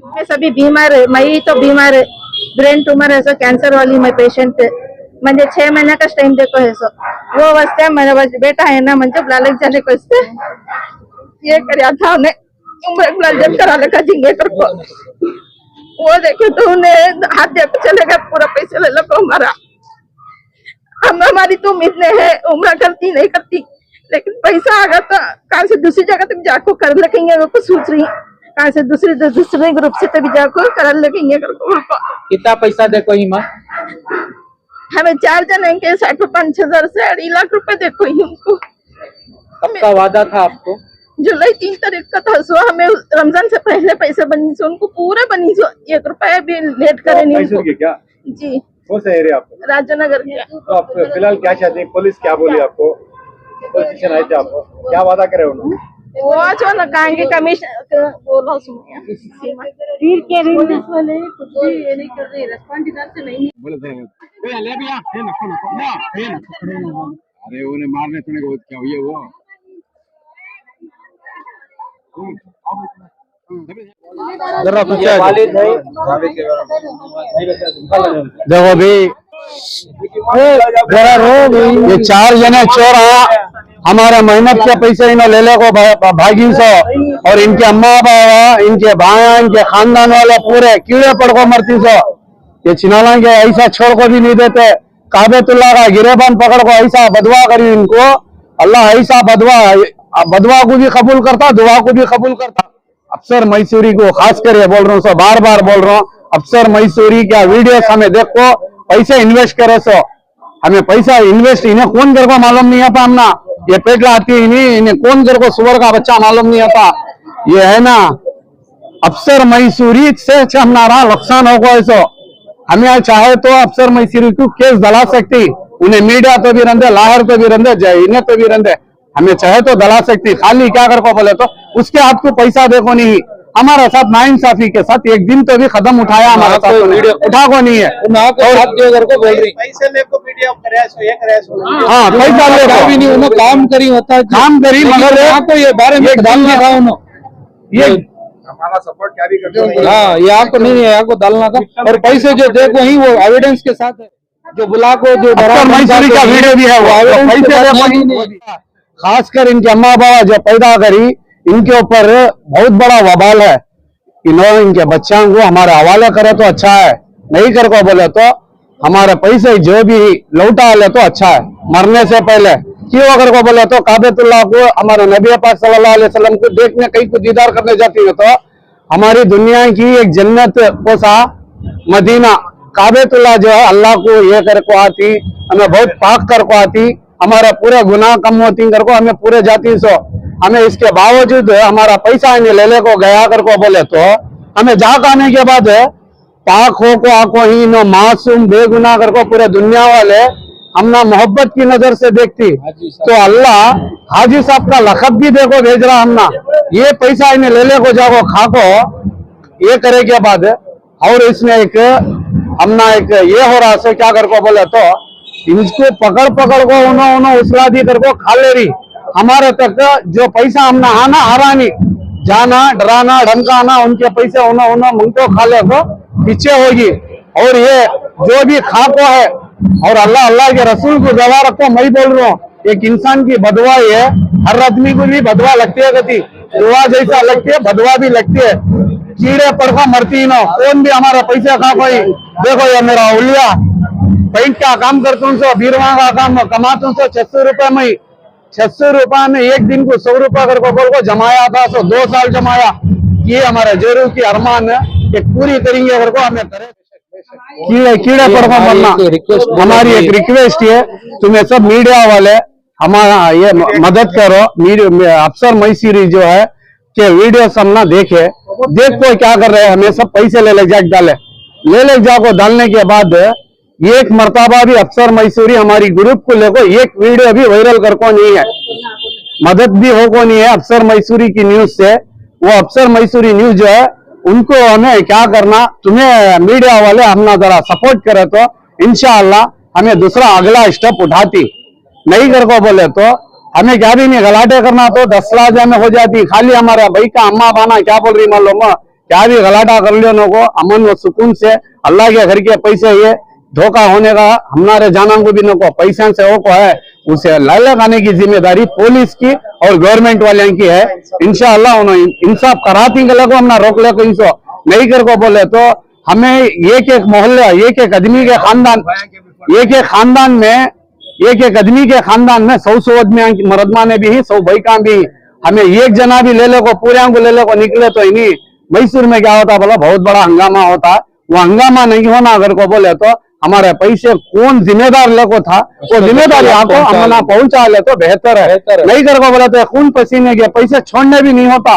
मैं सभी बीमार है, मैं तो बीमार है, ब्रेन ट्यूमर है, कैंसर वाली मैं पेशेंट है, म्हणजे 6 महीने का टाइम देखो है सो वो वास्ते मेरा बेटा है ना म्हणजे ब्लालेक जाने को इससे ये करया था उन्हें उम्र ब्लालेक करा लगा जिंगे कर को वो देखे तो उन्हें हाथ दे चलेगा पूरा पैसे ले लो हमारा हम हमारी तो उम्मीद नहीं है उम्र करती नहीं करती लेकिन पैसा आगा तो कहाँ से दूसरी जगह तक जाको कर लेंगे वो को सोच रही कहाँ से दूसरे ग्रुप से तभी जाको कर लेंगे कितना पैसा देखो ही माँ हमें 4 जन के 60-65,000 से 2.5 लाख रुपए देखो ही उनको कब का वादा था आपको जुलाई 3 तारीख का था सो हमें रमजान से पहले पैसे बनी सो उनको पूरे बनी सो 1 रुपया भी लेट करे नहीं क्या जी कौन सा एरिया आपको राजनगर के तो आप फिलहाल क्या चाहते हैं पुलिस क्या बोली आपको पोजीशन आए थे आपको क्या वादा करे उन्होंने वो जो ना कहेंगे कमीशन बोलो सुनिए रील के पुलिस वाले कुछ भी ये नहीं कर रहे रेस्पॉन्स इधर से नहीं बोले थे ले भैया ये नको अरे उन्हें मारने सुने को क्या हुई है वो जरा देखो भी जरा रो ये 4 जने चोर हमारे मेहनत के पैसे इन्हें ले को भागी सो और इनके अम्मा बाबा इनके भाया इनके खानदान वाले पूरे कीड़े पड़ को मरती सो ये चिनाला के ऐसा छोड़ को भी नहीं देते काबेतुल्लाह का गिरेबान पकड़ को ऐसा बदवा करी इनको अल्लाह ऐसा बदवा को भी कबूल करता दुआ को भी कबूल करता अफसर मैसूरी को खास कर बोल रहा हूँ सो बार बार बोल रहा हूँ अफसर मैसूरी क्या वीडियो हमें देखो पैसे इन्वेस्ट करे सो हमें पैसा इन्वेस्ट इन्हें कौन कर को मालूम नहीं आता हमना ये पेटला आती है नहीं इन्हें कौन कर को सुअर का बच्चा मालूम नहीं आता ये है ना अफसर मैसूरी से हमारा नुकसान होगा ऐसा हमें चाहे तो अफसर मैसूरी को केस दला सकती उन्हें मीडिया तो भी रंधे लाहौर तो भी रंधे इन्हें तो भी रंधे हमें चाहे तो दला सकती खाली क्या कर को बोले तो उसके हाथ को पैसा देखो नहीं हमारे साथ नाइंसाफी के साथ एक दिन तो भी कदम उठाया हमारे साथ वीडियो उठा को नहीं है हाँ पैसा ले भी नहीं उन्होंने काम करी होता है काम करी मगर आपको ये बारे में डालना था उन्होंने ये हमारा सपोर्ट क्या भी करते हाँ ये आपको नहीं है आपको डालना था और पैसे जो देखो ही वो एविडेंस के साथ है जो बुला को जो मैसूरी का वीडियो भी है वो खासकर इनके अम्मा बाबा जो पैदा करी इनके ऊपर बहुत बड़ा वबाल है इन्होंने इनके बच्चों को हमारे हवाले करे तो अच्छा है नहीं कर को बोले तो हमारे पैसे जो भी लौटा ले तो अच्छा है मरने से पहले क्यों अगर को बोले तो काबेतुल्लाह को हमारे नबी पाक सल्लल्लाहु अलैहि वसल्लम को देखने कहीं को दीदार करने जाती है तो हमारी दुनिया की एक जन्नत को सा मदीना काबेतुल्लाह जो है अल्लाह को ये कर को आती हमें बहुत पाक कर को आती हमारा पूरे गुनाह कम होती कर को हमें पूरे जाती सो हमें इसके बावजूद हमारा पैसा इन्हें ले को गया कर को बोले तो हमें जाग आने के बाद पाक हो को आको ही नो मासूम बेगुनाह कर को पूरे दुनिया वाले हमना मोहब्बत की नजर से देखती तो अल्लाह हाजी साहब का लखब भी देखो भेज रहा हमना ये पैसा इन्हें ले को जाओ खाको ये करे के बाद और इसमें एक हमना एक ये हो रहा से क्या कर को बोले तो इनको पकड़ को उन्होंने उसला दी कर को खा ले रही हमारे तक जो पैसा हमने आना हरानी जाना डराना धमकाना उनके पैसे उन्होंने मुंगो खा ले को पीछे होगी और ये जो भी खाको है और अल्लाह के रसूल को गवाह रखो मैं बोल रहा हूँ एक इंसान की बदवा है हर आदमी को भी बदवा लगती है गति दुआ जैसा लगती है बदवा भी लगती है कीड़े पड़खा मरती नो कौन भी हमारा पैसा खा कोई देखो ये मेरा उलिया बैंक का काम करता हूँ बीरवा का काम कमाता हूँ 600 रुपए में 600 रुपए में एक दिन को 100 रुपए कर को जमाया था 2 साल जमाया ये हमारा जरूर की अरमान है कि पूरी तरीके कर को हमें करे कीड़े पड़वा मरना हमारी एक रिक्वेस्ट है तुम्हें सब मीडिया वाले हमारा ये मदद करो अफसर मैसूरी जो है कि वीडियो सामना देखे देखो क्या कर रहे हैं हमें सब पैसे ले जाके डाले ले जाको डालने के बाद एक मर्तबा भी अफसर मैसूरी हमारी ग्रुप को लेको एक वीडियो भी वायरल कर को नहीं है मदद भी हो को नहीं है अफसर मैसूरी की न्यूज से वो अफसर मैसूरी न्यूज जो है उनको हमें क्या करना तुम्हें मीडिया वाले हमना जरा सपोर्ट करे तो इंशाअल्लाह हमें दूसरा अगला स्टेप उठाती नहीं कर को बोले तो हमें क्या भी नहीं गलाटे करना तो 10 लाख में हो जाती, खाली हमारे भाई का अम्मा बाना क्या बोल रही मालूम, क्या भी गलाटा कर लियो को अमन व सुकून से अल्लाह के घर के पैसे ये धोखा होने का हमारे जाना को भी नको पैसे से वो को है, उसे लाई लगाने की जिम्मेदारी पुलिस की और गवर्नमेंट वाले की है। इंशाअल्लाह उन्होंने इंसाफ कराती को हमने रोक ले को इंसो नहीं कर को बोले तो हमें एक एक मोहल्ले एक एक आदमी के खानदान एक एक खानदान में एक एक आदमी के खानदान में 100 आदमी मरदमा ने भी 100 भाई का भी हमें एक जना भी ले ले को पूरे को ले ले को निकले तो ही नहीं। मैसूर में क्या होता बोला बहुत बड़ा हंगामा होता, वो हंगामा नहीं होना अगर को बोले तो हमारे पैसे कौन जिम्मेदार ले को था वो जिम्मेदारी आपको हमना पहुंचा ले तो बेहतर है। नहीं कर को बोले तो खून पसीने के पैसे छोड़ने भी नहीं होता,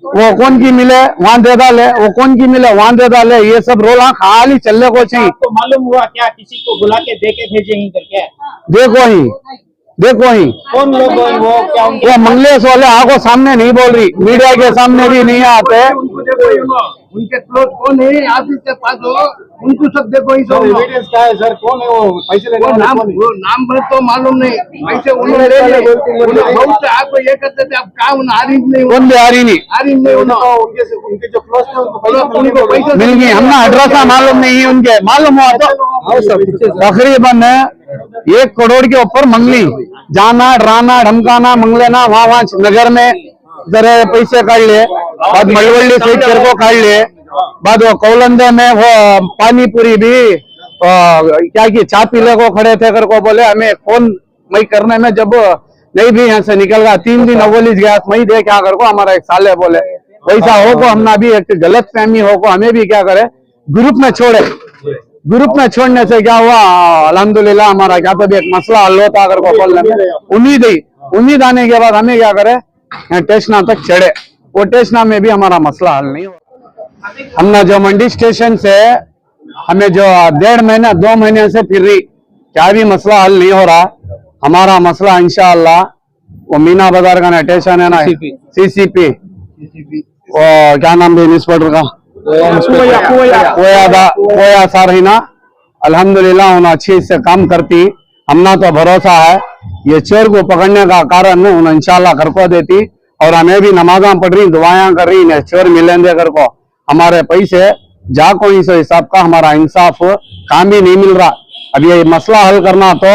वो कौन की मिले वहां दे डाले, वो कौन की मिले वहां दे डाले, ये सब रोला खाली चलने को चाहिए। आपको मालूम हुआ क्या किसी को बुला के देके भेजे ही करके? देखो ही कौन लोग हैं वो, क्या वो मंगलेश वाले आंखों सामने नहीं बोल रही, मीडिया के सामने भी नहीं आते। उनके क्लोज कौन है आप इसके पास हो, उनको सब देखो ही सब एविडेंस क्या है सर, कौन है वो पैसे लेने वाला, वो नाम भर तो मालूम नहीं, पैसे उन्होंने ले लिए बहुत आपको ये करते थे, आप काम आरिफ नहीं कौन भी आ रही नहीं उनके जो क्लोज थे उनको पैसे मिल गई, हमने एड्रेस मालूम नहीं उनके, मालूम हुआ तो तकरीबन 1 करोड़ के ऊपर मंगली, जाना डराना धमकाना मंगलेना वहाँ नगर में जरा पैसे काट लिए, बाद मलवल्ली सीट कर को काट लिए, बाद वो कौलंदे में वो पानी पूरी भी क्या की चा पीले को खड़े थे कर को बोले हमें फोन मई करने में जब नहीं भी यहाँ से निकल गया 3 दिन अव्वली गया मई दे क्या कर को हमारा एक साले बोले वैसा हो को हमना भी एक गलत फहमी हो को हमें भी क्या करे ग्रुप में छोड़े, ग्रुप में छोड़ने से क्या हुआ अल्हम्दुलिल्लाह हमारा क्या तो भी एक मसला हल होता अगर को बोलने में उम्मीद आने के बाद हमें क्या करे टेस्ना तक चढ़े, वो टेस्ना में भी हमारा मसला हल नहीं हुआ। हमने जो मंडी स्टेशन से हमें जो 1.5 महीने 2 महीने से फिर रही क्या भी मसला हल नहीं हो रहा, हमारा मसला इंशाअल्लाह वो मीना बाजार का स्टेशन है ना सीसीपी वो क्या नाम है इंस्पेक्टर का कोया सारहीना अल्हम्दुलिल्लाह उन्हें अच्छी से काम करती, हमना तो भरोसा है ये चोर को पकड़ने का कारण उन्हें इंशाल्लाह कर को देती और हमें भी नमाजा पढ़ रही दुआएं कर रही चोर मिलेंगे कर को हमारे पैसे जा को इस हिसाब का हमारा इंसाफ काम भी नहीं मिल रहा। अब ये मसला हल करना तो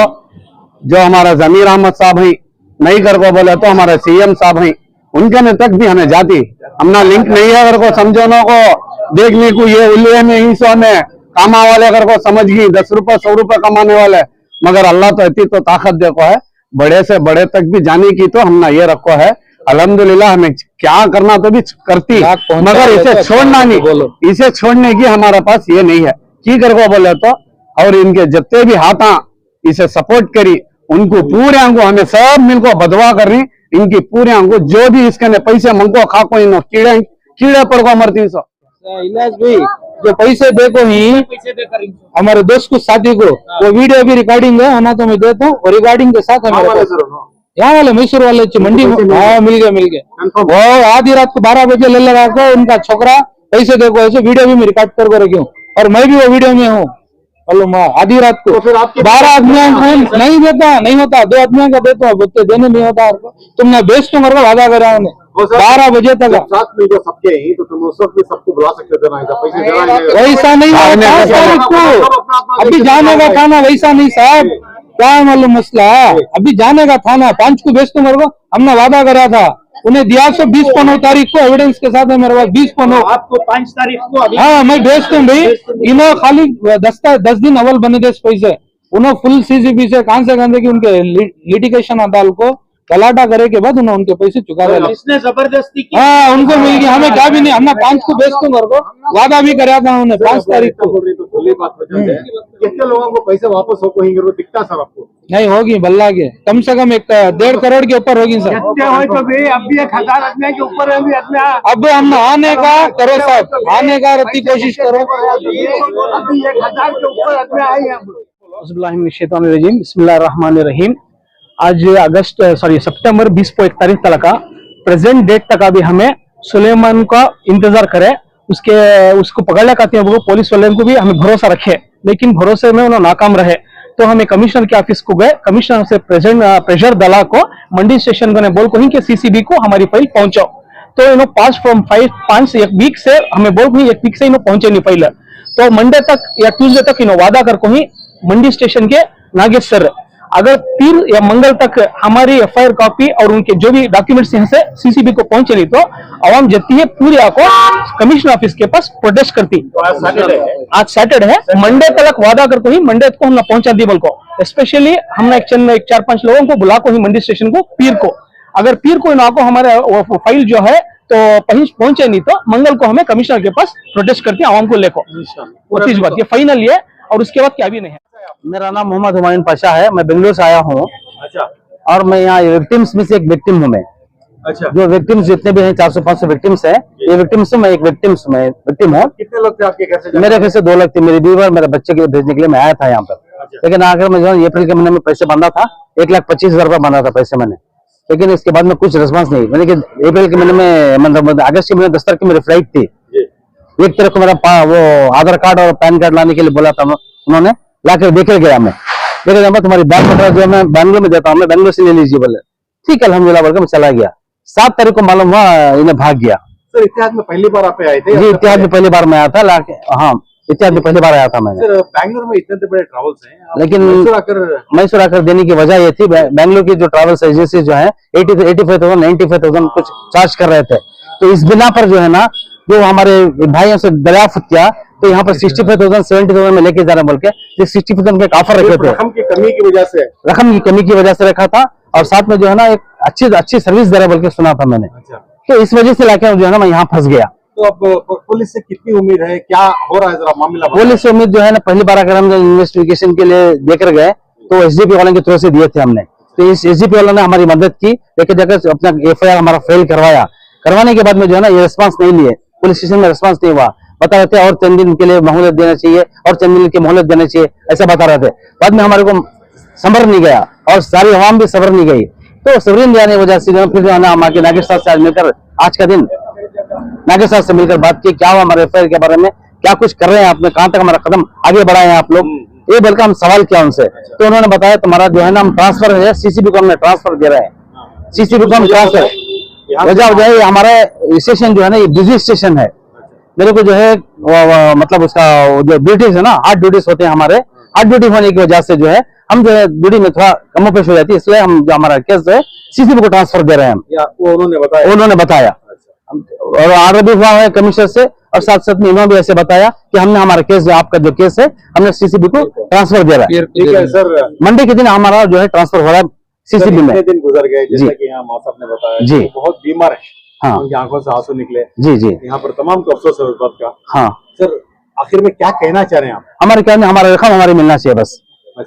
जो हमारा जमीर अहमद साहब है नहीं कर को बोले तो हमारे सीएम साहब है उनके में तक भी हमें जाती, हमना लिंक नहीं है अगर को समझोनो को देखने को ये उल्ले में ही सो में कामा वाले अगर को समझ गई 10 रुपए 100 रुपए कमाने वाले, मगर अल्लाह तो इतनी तो ताकत देखो है बड़े से बड़े तक भी जाने की तो हमने ये रखो है अल्हम्दुलिल्लाह। हमें क्या करना तो भी करती मगर इसे छोड़ना नहीं, इसे छोड़ने की हमारे पास ये नहीं है की कर को बोले तो, और इनके जितने भी हाथा इसे सपोर्ट करी उनको पूरे अंगो हमें सब मिलको बदवा कर रही, इनकी पूरे अंगो जो भी इसके पैसे मंगो खाको इन कीड़े पर को मरती सो इलाज भाई जो पैसे देखो ही हमारे दोस्त को शादी को वो वीडियो भी रिकॉर्डिंग है ना तो मैं देता हूँ रिकॉर्डिंग के साथ है यहाँ वाले मैसूर वाले मंडी में मिल गए वो आधी रात को 12 बजे ले लगा के उनका छोकरा पैसे देखो ऐसे वीडियो भी मैं रिकॉर्ड कर रखी हूँ और मैं भी वो वीडियो में हूँ। आधी रात को 12 आदमियों नहीं देता नहीं होता 2 आदमियों का देता हूँ देने नहीं होता तुमने बेच तो मरवा वादा करा उन्हें 12 बजे तक साथ में जो सबके ही तो तुम उस वक्त भी सबको बुला सकते थे ना, पैसे वैसा नहीं होता अभी जाने का था ना, वैसा नहीं साहब क्या मालूम मसला अभी जाने का था ना 5 को बेच तो मेरे को हमने वादा करा था उन्हें दिया 20 15 तारीख को एविडेंस के साथ है मेरे पास 20 15 आपको 5 तारीख को अभी हाँ मैं भेज दूँ भाई इन्होंने खाली 10 दिन अव्वल बने थे पैसे उन्होंने फुल सीसीपी से कहां से की उनके लिटिगेशन अदालत को गलाटा करे के बाद उन्होंने उनके पैसे चुका दिया। इसने जबरदस्ती की हाँ उनको मिल गया हमें क्या भी नहीं, हमने 5 को बेच दूँ घर को वादा भी कराया था उन्होंने 5 तारीख को। कितने लोगों को पैसे वापस हो को दिखता सर आपको नहीं होगी बल्ला के कम से कम 1.5 करोड़ के ऊपर होगी सर। तो भी अब भी 1000 आदमी के ऊपर है अब हम आने का करो साहब आने का रत्ती कोशिश करो अभी 1000 के ऊपर आदमी आए हैं। बिस्मिल्लाहिर्रहमानिर्रहीम। आज सितंबर 20 को 1 तारीख तक का प्रेजेंट डेट तक अभी हमें सुलेमान का इंतजार करे उसको पकड़ने का वो पुलिस वाले को भी हमें भरोसा रखे, लेकिन भरोसे में उन्होंने नाकाम रहे। तो हमें कमिश्नर के ऑफिस को गए, कमिश्नर से प्रेशर डाला को मंडी स्टेशन को ने बोल को ही कि सीसीबी को हमारी फाइल पहुंचाओ। तो इन्हों पांच एक वीक से हमें बोल को ही एक वीक से इन्हों पहुंचे नहीं फाइल। तो मंडे तक या ट्यूसडे तक इन्हों वादा कर को ही मंडी स्टेशन के नागेश सर अगर पीर या मंगल तक हमारी एफआईआर कॉपी और उनके जो भी डॉक्यूमेंट्स यहाँ से सीसीबी को पहुंचे नहीं तो आवाम जती है पूरी आको कमिश्नर ऑफिस के पास प्रोटेस्ट करती। आज सैटरडे है, मंडे तक वादा कर को ही मंडे को हमने पहुंचा दी बोल को। स्पेशली हमने एक 4-5 लोगों को बुला को ही मंडी स्टेशन को पीर को, अगर पीर को इनको हमारे फाइल जो है तो पहुंचे नहीं तो मंगल को हमें कमिश्नर के पास प्रोटेस्ट करते हैं आवाम को लेकर। वो चीज बात ये फाइनल है और उसके बाद क्या भी नहीं है। मेरा नाम मोहम्मद हुमायूं पाशा है, मैं बेंगलुरु से आया हूँ। अच्छा और मैं यहाँ विक्टिम्स में से एक विक्टिम हूँ मैं। अच्छा, जो विक्टिम्स जितने भी हैं 400-500 विक्टिम्स हैं, ये विक्टिम्स में एक विक्टिम हूँ। कितने लोग थे आपके घर से? मेरे घर से 2 लोग थे, मेरी बीवी और मेरे बच्चे के लिए भेजने के लिए मैं आया था यहाँ पर। लेकिन आखिर में जो है अप्रैल के महीने में पैसे बांधा था, 1,25,000 रुपया बांधा था पैसे मैंने। लेकिन इसके बाद में कुछ रिस्पॉन्स नहीं, मैंने कि अप्रैल के महीने में मतलब अगस्त के महीने 10 तारीख की मेरी फ्लाइट थी। एक तरफ को मेरा वो आधार कार्ड और पैन कार्ड लाने के लिए बोला था, उन्होंने लाकर देखे गया। मैं देखे गया तुम्हारी बैंक पत्र जो मैं बैंगलोर में देता हूँ, मैं बैंगलोर से ले लीजिए बोले। ठीक है अल्हम्दुलिल्लाह बोलकर मैं चला गया। 7 तारीख को मालूम हुआ इन्हें भाग गया। सर इतिहाद में पहली बार आप आए थे? जी इतिहाद में पहली बार मैं आया था, हाँ इतिहाद में पहली बार आया था मैंने। सर बैंगलोर में इतने बड़े ट्रैवल्स हैं, लेकिन मैसूर आकर देने की वजह ये थी, बैंगलोर की जो ट्रैवल्स एजेंसी जो है 85,000 95,000 कुछ चार्ज कर रहे थे। तो इस बिना पर जो है ना, जो हमारे भाइयों से दरियाफ्त किया तो यहाँ पर 65,000 70,000 में लेके जाना बोल के 60,000 का ऑफर रखे थे। रकम की कमी की वजह से, रकम की कमी की वजह से रखा था और साथ में जो है ना एक अच्छी सर्विस दे रहा बोल के सुना था मैंने। अच्छा, तो इस वजह से लाके जो है ना मैं यहाँ फंस गया। तो अब पुलिस से कितनी उम्मीद है, क्या हो रहा है जरा मामला? पुलिस से उम्मीद जो है ना, पहली बार अगर हम इन्वेस्टिगेशन के लिए देकर गए तो एसडीपी वाले के थ्रू से दिए थे हमने। तो इस एसडीपी वालों ने हमारी मदद की, लेकिन जाकर अपना एफआईआर हमारा फेल करवाया। करवाने के बाद में जो है ना ये रिस्पांस नहीं लिए, पुलिस स्टेशन में रिस्पांस नहीं हुआ। बता रहे थे और 3 दिन के लिए मोहलत देना चाहिए और 3 दिन की मोहलत देना चाहिए, ऐसा बता रहे थे। बाद में हमारे को सबर नहीं गया और सारी अवाम भी सबर नहीं गई। तो सबर नहीं जाने की वजह से फिर जो है ना हमारे नागेश साहब से आज मिलकर, आज का दिन नागेश साहब से मिलकर बात की, क्या हुआ हमारे एफआईआर के बारे में, क्या कुछ कर रहे हैं आपने, कहाँ तक हमारा कदम आगे बढ़ाए हैं आप लोग, ये बोलकर हम सवाल किया उनसे। तो उन्होंने बताया तुम्हारा जो है ना हम ट्रांसफर है सीसीबी को हमने ट्रांसफर दे रहे हैं, सीसीबी को हम ट्रांसफर। वजह हमारा स्टेशन जो है ना ये बिजी स्टेशन है। मेरे को जो है मतलब उसका जो ड्यूटीज है ना, 8 ड्यूटीज होते हैं हमारे। 8 ड्यूटी होने की वजह से जो है हम जो है ड्यूटी में थोड़ा कमोपेश हो जाती है, इसलिए हम जो हमारा केस जो है सीसीबी को ट्रांसफर दे रहे हैं हम। वो उन्होंने बताया और ऑर्डर भी हुआ है कमिश्नर से और साथ साथ में इन्होंने भी ऐसे बताया कि हमने हमारा केस जो आपका जो केस है हमने सीसीबी को ट्रांसफर दे रहा है। ठीक है सर, मंडे के दिन हमारा जो है ट्रांसफर हो रहा है सीसीबी में। दिन गुजर गए जैसा कि यहाँ माँ साहब ने बताया जी, वो बहुत बीमार है, हाँ, उनकी आंखों से आंसू निकले। जी जी, यहाँ पर तमाम को अफसोस है उस बात का। हाँ सर आखिर में क्या कहना चाह रहे हैं आप? हमारे कहने हमारा रकम हमारी मिलना चाहिए बस।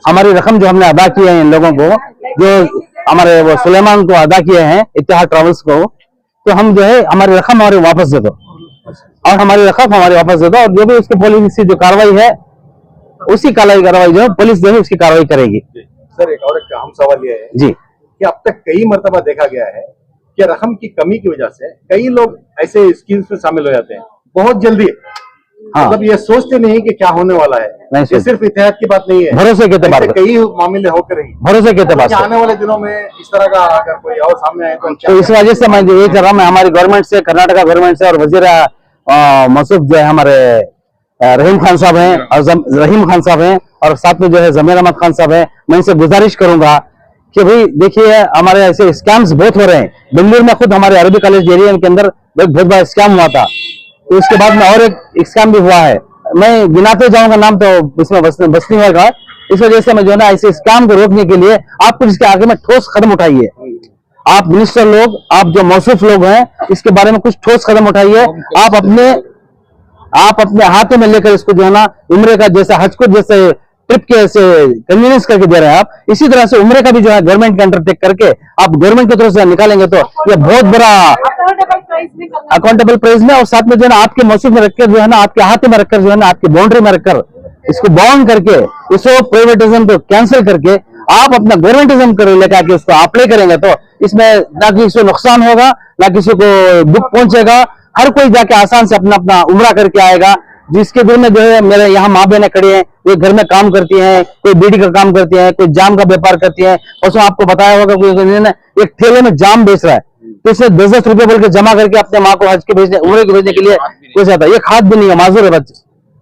हमारी रकम जो हमने अदा की है इन लोगों को, जो हमारे वो सुलेमान को अदा किए हैं इत्तेहाद ट्रैवल्स को, तो हम जो है हमारी रकम हमारे वापस दे दो और हमारी रकम हमारे वापस दे दो। और जो भी उसकी पुलिस की जो कार्रवाई है उसी कार्रवाई जो है पुलिस जो है उसकी कार्रवाई करेगी। सर एक और एक अहम सवाल ये है जी कि अब तक कई मर्तबा देखा गया है कि रकम की कमी की वजह से कई लोग ऐसे स्कीम्स में शामिल हो जाते हैं बहुत जल्दी। हाँ, मतलब ये सोचते नहीं कि क्या होने वाला है। ये सिर्फ इतिहाद की बात नहीं है, भरोसे के ऐसे कई मामले होकर ही भरोसे के कि आने वाले दिनों में इस तरह का अगर कोई और सामने आए तो इस वजह से मैं ये कर रहा हूँ, मैं हमारी गवर्नमेंट से, कर्नाटका गवर्नमेंट से और वजीर मसूद जो है हमारे रहीम खान साहब हैं और रहीम खान साहब हैं और साथ में जो है जमीर अहमद खान साहब हैं, मैं इनसे गुजारिश करूंगा कि भाई देखिए हमारे ऐसे स्कैम्स बहुत हो रहे हैं। बेंगलुरु में खुद हमारे अरबी कॉलेज एरिया के अंदर एक बहुत बड़ा स्कैम हुआ था, तो इसके बाद में और एक स्कैम भी हुआ है। मैं गिनाते जाऊंगा नाम तो इसमें बस नहीं होगा। इस वजह से मैं जो है ना ऐसे स्कैम को रोकने के लिए आप इसके आगे में ठोस कदम उठाइए। आप मिनिस्टर लोग, आप जो मौसूफ लोग हैं, इसके बारे में कुछ ठोस कदम उठाइए। आप अपने हाथों में लेकर इसको जो है ना उम्रे का जैसा हज को जैसे ट्रिप के ऐसे कन्वीनियंस करके दे रहे हैं आप, इसी तरह से उम्रे का भी जो है गवर्नमेंट के अंडरटेक करके आप गवर्नमेंट की तरफ से निकालेंगे तो ये बहुत बड़ा अकाउंटेबल प्राइस में और साथ में जो है ना आपके मौसम में रखकर जो है ना आपके हाथ में रखकर जो है ना आपकी बाउंड्री में रखकर इसको बाउंड करके इसको प्राइवेटिज्म को कैंसिल करके आप अपना गवर्नमेंटिज्म कर लेकर के उसको अप्लाई करेंगे तो इसमें ना किसी को नुकसान होगा, ना किसी को दुख पहुंचेगा। हर कोई जाके आसान से अपना उम्रा करके आएगा, जिसके दूर में जो है मेरे यहाँ माँ बहनें खड़ी हैं, वे घर में काम करती हैं, कोई बीड़ी का काम करती है, कोई जाम का व्यापार करती है। उसमें आपको बताया होगा कोई एक ठेले में जाम बेच रहा है, तो इसे 10-10 रुपए बोल के जमा करके अपने माँ को हज के भेजने, उम्र के भेजने के लिए कोई आता है। ये खाद भी नहीं है, माजूर है बच्चे,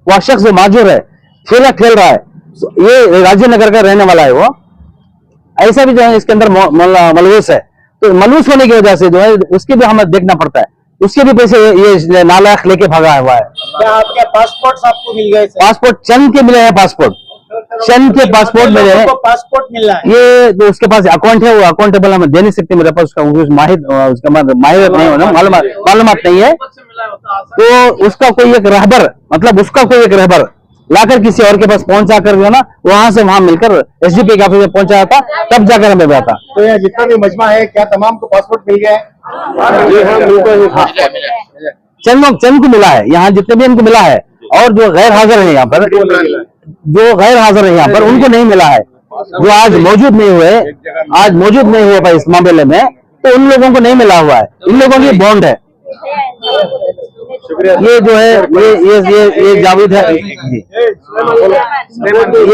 वह शख्स माजूर है, ठेला खेल रहा है, ये राजेंद्र का रहने वाला है। वो ऐसा भी जो है इसके अंदर मलबूस है, तो मलबूस होने की वजह से जो है उसके भी हमें देखना पड़ता है, उसके भी पैसे ये नालायक लेके भागा हुआ है। क्या आपके पासपोर्ट आपको मिल गए सर? पासपोर्ट चंद के मिले हैं, पासपोर्ट चंद के पासपोर्ट मिले हैं। पासपोर्ट मिल रहा है? ये तो उसके पास अकाउंट है, वो अकाउंटेबल हमें दे नहीं सकते, मेरे पास उसका माहिर नहीं होना, मालूमात नहीं है। तो उसका कोई एक रहबर, मतलब उसका कोई एक रहबर लाकर किसी और के पास पहुंचा कर जो ना वहां से वहां मिलकर एसडीपी के ऑफिस में पहुंचा था, तब जाकर हमें मिला था। तो यहाँ जितना भी मजमा है, क्या तमाम को पासपोर्ट मिल गया है? चंद को मिला है, यहाँ जितने भी इनको मिला है, और जो गैर हाजिर है यहाँ पर, उनको नहीं मिला है, जो आज मौजूद नहीं हुए इस मामले में, तो उन लोगों को नहीं मिला हुआ है। इन लोगों की बॉन्ड है। ये जो है ये जावेद है,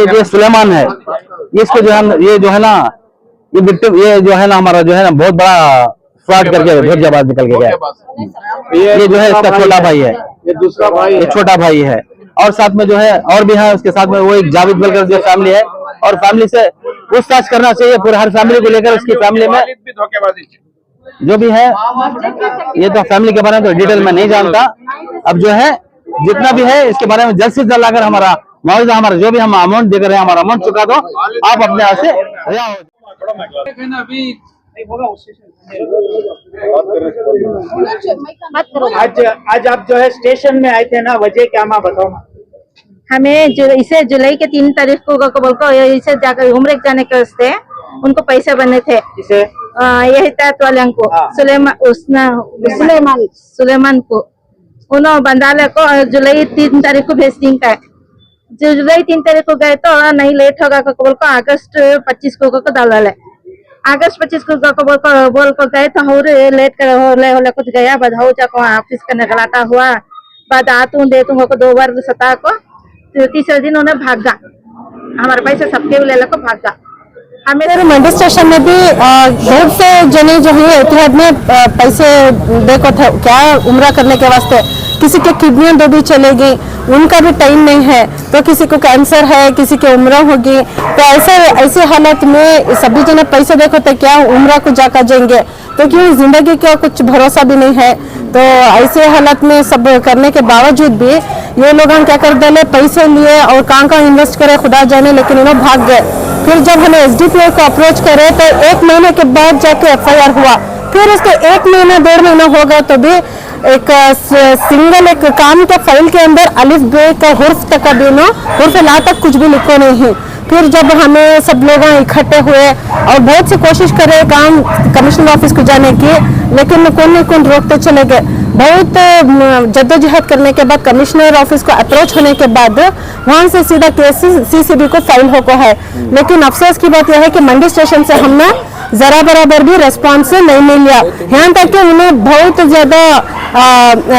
ये सुलेमान है, इसको जो है ये जो है ना ये विक्टिम, ये जो है ना हमारा जो है ना बहुत बड़ा फ्रॉड करके धोखेबाज निकल के गया। ये जो है इसका छोटा भाई है, ये दूसरा भाई, ये छोटा भाई है, और साथ में जो है और भी है उसके साथ में, वो एक जावेद बलकर जो फैमिली है, और फैमिली से पूछताछ करना चाहिए पूरे हर फैमिली को लेकर। उसकी फैमिली में जो भी है, ये तो फैमिली के बारे में तो डिटेल में नहीं जानता। अब जो है जितना भी है इसके बारे में जल्द से जल्द अगर हमारा मुआवजा, हमारा जो भी हम अमाउंट दे रहे हैं, हमारा अमाउंट चुका दो, आप अपने यहाँ से रिहा हो। आज आप जो है स्टेशन में आए थे ना, वजह क्या माँ बताओ? हमें इसे जुलाई के 3 तारीख को बोल को इसे जाकर उम्र जाने के वास्ते उनको पैसे बने थे। इसे ये हिदायत वाले को सुलेमान को उन्होंने बंदाले को जुलाई 3 तारीख को भेजने का है। जुलाई 3 तारीख को गए तो नहीं लेट होगा बोल को अगस्त 25 को डाला है। अगस्त 25 को बोल को गए तो हो लेट कर हो कुछ गया बाद हो जाको ऑफिस का निकलाता हुआ बाद आतू दे दूंगा को 2 बार सता को, तीसरे दिन उन्हें भागा, हमारे पैसे सबके ले को भागा। हमें मंडी स्टेशन में भी बहुत से जने जो है एतिहाद में पैसे देखो थे क्या उम्रा करने के वास्ते, किसी के किडनियां 2 भी चले गई, उनका भी टाइम नहीं है, तो किसी को कैंसर है, किसी के उम्र होगी, तो ऐसे हालत में सभी जने पैसे देखो तो क्या उम्र को जाकर जाएंगे, तो क्यों जिंदगी का कुछ भरोसा भी नहीं है। तो ऐसे हालत में सब करने के बावजूद भी ये लोग क्या कर डाले, पैसे लिए और कहाँ इन्वेस्ट करे खुदा जाने, लेकिन इन्होंने भाग गए। फिर जब हमें एसडीपीओ को अप्रोच करे तो 1 महीने के बाद जाके एफआईआर हुआ, फिर उसके 1 महीना 1.5 महीना होगा तो भी एक सिंगल एक काम के फाइल के अंदर अलिफ बे का हुर्फ तक का बिनो हुर्फ ला तक कुछ भी लिखो नहीं। फिर जब हमें सब लोग इकट्ठे हुए और बहुत सी कोशिश करे काम कमिश्नर ऑफिस को जाने की, लेकिन कौन रोकते चले गए। बहुत जद्दोजहद करने के बाद कमिश्नर ऑफिस को अप्रोच होने के बाद वहां से सीधा केस सीसीबी को फाइल होगा है, लेकिन अफसोस की बात यह है कि मंडी स्टेशन से हमने जरा बराबर भी रेस्पॉन्स नहीं मिला। यहाँ तक कि उन्हें बहुत ज्यादा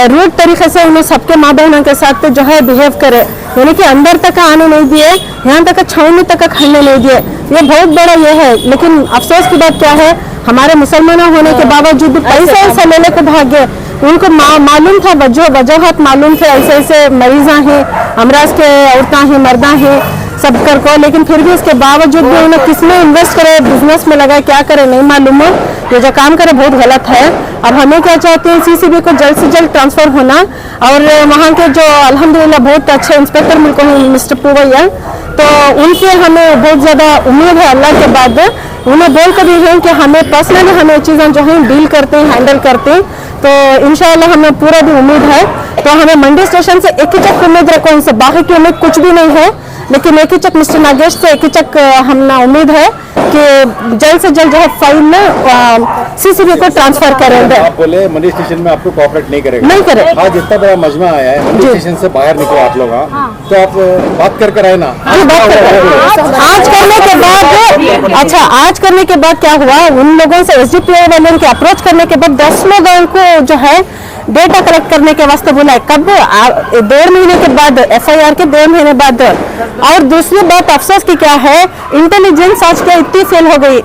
रूड तरीके से उन्हें सबके माँ बहनों के साथ जो है बिहेव करे, यानी कि अंदर तक आने नहीं दिए, यहाँ तक छावनी तक खाने नहीं दिए। ये बहुत बड़ा ये है, लेकिन अफसोस की बात क्या है, हमारे मुसलमानों होने के बावजूद भी पैसे ऐसे लेने को भागे। उनको मालूम था, वजूहत मालूम थे, ऐसे मरीजा हैं, अमराज के औरतें हैं, मर्दा हैं, सब कर को, लेकिन फिर भी इसके बावजूद भी उन्हें किसमें इन्वेस्ट करे, बिजनेस में लगाए, क्या करे नहीं मालूम है। ये जो काम करे बहुत गलत है। अब हमें क्या चाहते हैं, सीसीबी को जल्द से जल्द ट्रांसफर होना, और वहाँ के जो अल्हम्दुलिल्लाह बहुत अच्छे इंस्पेक्टर मिलको हैं मिस्टर पुवैया, तो उनसे हमें बहुत ज़्यादा उम्मीद है। अल्लाह के बाद उन्हें बोल कर भी हैं कि हमें पर्सनली हमें चीज़ें जो हैं डील करते हैं, हैंडल करते हैं, तो इंशाल्लाह हमें पूरा भी उम्मीद है। तो हमें मंडी स्टेशन से एक ही चक उम्मीद रखो, उनसे बाहर की उम्मीद कुछ भी नहीं है, लेकिन एक ही चक मिस्टर नागेश से एक ही चक हमने उम्मीद है कि जल्द से जल्द जो है फाइल में सीसीबी को ट्रांसफर करेंगे। आप बोले मंडी स्टेशन में आपको कोऑपरेट नहीं करेगा, नहीं करे। आज इतना बड़ा मजमा आया है, मंडी स्टेशन से बाहर निकले आप लोग, तो आप बात कर आए ना। आज करने के बाद, अच्छा आज करने के बाद क्या हुआ, उन लोगों से एसडीपीओ वालों के अप्रोच करने के बाद 10 लोगों को जो है डेटा कलेक्ट करने के वास्ते बोला है। कब 1.5 महीने के बाद, FIR के 1.5 महीने बाद। और दूसरी बात अफसोस की क्या है, इंटेलिजेंस आज क्या इतनी फेल हो गई,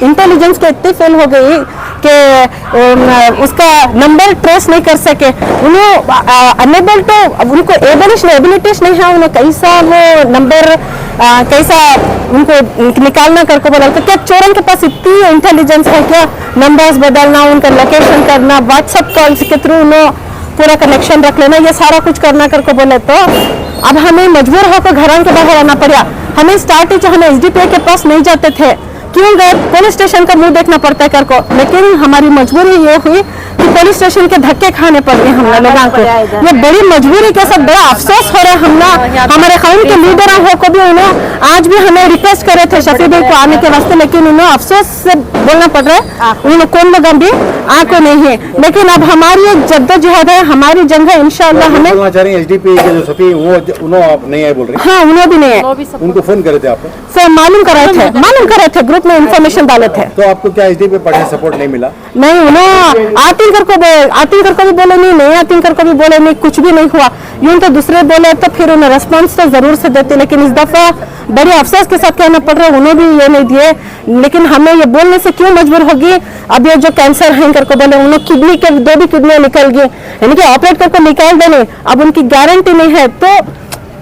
इंटेलिजेंस के इतनी फेल हो गई कि उसका नंबर ट्रेस नहीं कर सके। उन्हें अनेबल तो उनको एबिलिटीज नहीं है, उन्हें कैसा वो नंबर कैसा उनको निकालना करके बोला। तो क्या चोरों के पास इतनी इंटेलिजेंस है क्या, नंबर्स बदलना, उनका लोकेशन करना, व्हाट्सएप कॉल्स के थ्रू उन्हें पूरा कनेक्शन रख लेना, ये सारा कुछ करना करके बोले। तो अब हमें मजबूर होकर घरों के बाहर आना पड़ा। हमें स्टार्ट हम SDPI के पास नहीं जाते थे, क्यों गए, पुलिस स्टेशन का मुंह देखना पड़ता है कर को। लेकिन हमारी मजबूरी ये हुई कि पुलिस स्टेशन के धक्के खाने पड़ गए हम लोगों को। ये बड़ी मजबूरी के साथ बड़ा अफसोस हो रहा है हम हमारे कौम के लीडरों हो को भी उन्हें आज भी हमें रिक्वेस्ट करे थे शफी भाई को आने के वास्ते, लेकिन उन्हें अफसोस से बोलना पड़ रहा है, उन्हें कौन लोग भी आको नहीं है। लेकिन अब हमारी एक जद्दोजहद है, हमारी जंग है, इंशाअल्लाह हमें। SDPI के जो सफी वो उन्होंने आप नहीं आए बोल रहे, हाँ उन्हें भी नहीं है, उनको फोन करे थे आपने? फिर मालूम करे थे ग्रुप में इंफॉर्मेशन डाले थे। तो आपको क्या SDPI पार्टी सपोर्ट नहीं मिला? नहीं, उन्हें आतिल कर को भी बोले नहीं आतिल कर को भी बोले नहीं, कुछ भी नहीं हुआ। यूं तो दूसरे बोले तो फिर उन्हें रेस्पॉन्स तो जरूर से देते, लेकिन इस दफा बड़े अफसोस के साथ कहना पड़ रहा है, उन्हें भी ये नहीं दिए। लेकिन हमें ये बोलने से क्यों मजबूर होगी, अब ये जो कैंसर है करके बोले, उन्हें किडनी के 2 भी किडनी निकल गई, यानी कि ऑपरेट करके निकाल देने, अब उनकी गारंटी नहीं है। तो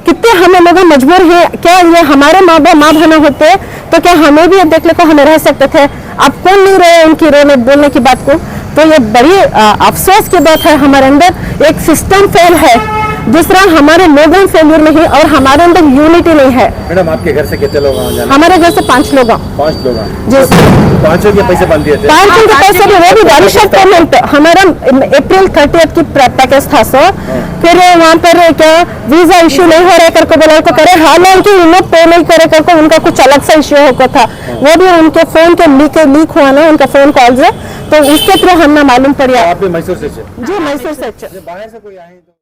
कितने हमें लोग मजबूर हैं, क्या ये हमारे माँ बहना होते तो क्या हमें भी देख ले को हमें रह सकते थे। अब कौन नहीं रहे उनकी रोने बोलने की बात को। तो ये बड़ी अफसोस की बात है, हमारे अंदर एक सिस्टम फेल है, दूसरा हमारे लोगों फेलियर नहीं, और हमारे अंदर यूनिटी नहीं है। मैडम आपके घर से कितने लोग आए? हमारे घर से 5 लोग। 5 लोग जी, 5 के पैसे बंद दिए थे? 5 के पैसे भी, वो भी बारिश पेमेंट। हमारा अप्रैल 30 की पैकेज था सो, फिर वहाँ पर क्या वीजा इश्यू नहीं हो रहा करके बोला को करे, हालांकि उन्हें पे नहीं करे करके उनका कुछ अलग सा इश्यू होता था, वो भी उनके फोन के लीक हुआ ना, उनका फोन कॉल से, तो इसके थ्रू हमने मालूम पड़ा। आप भी मैसूर से? जी मैसूर से। बाहर से कोई आए?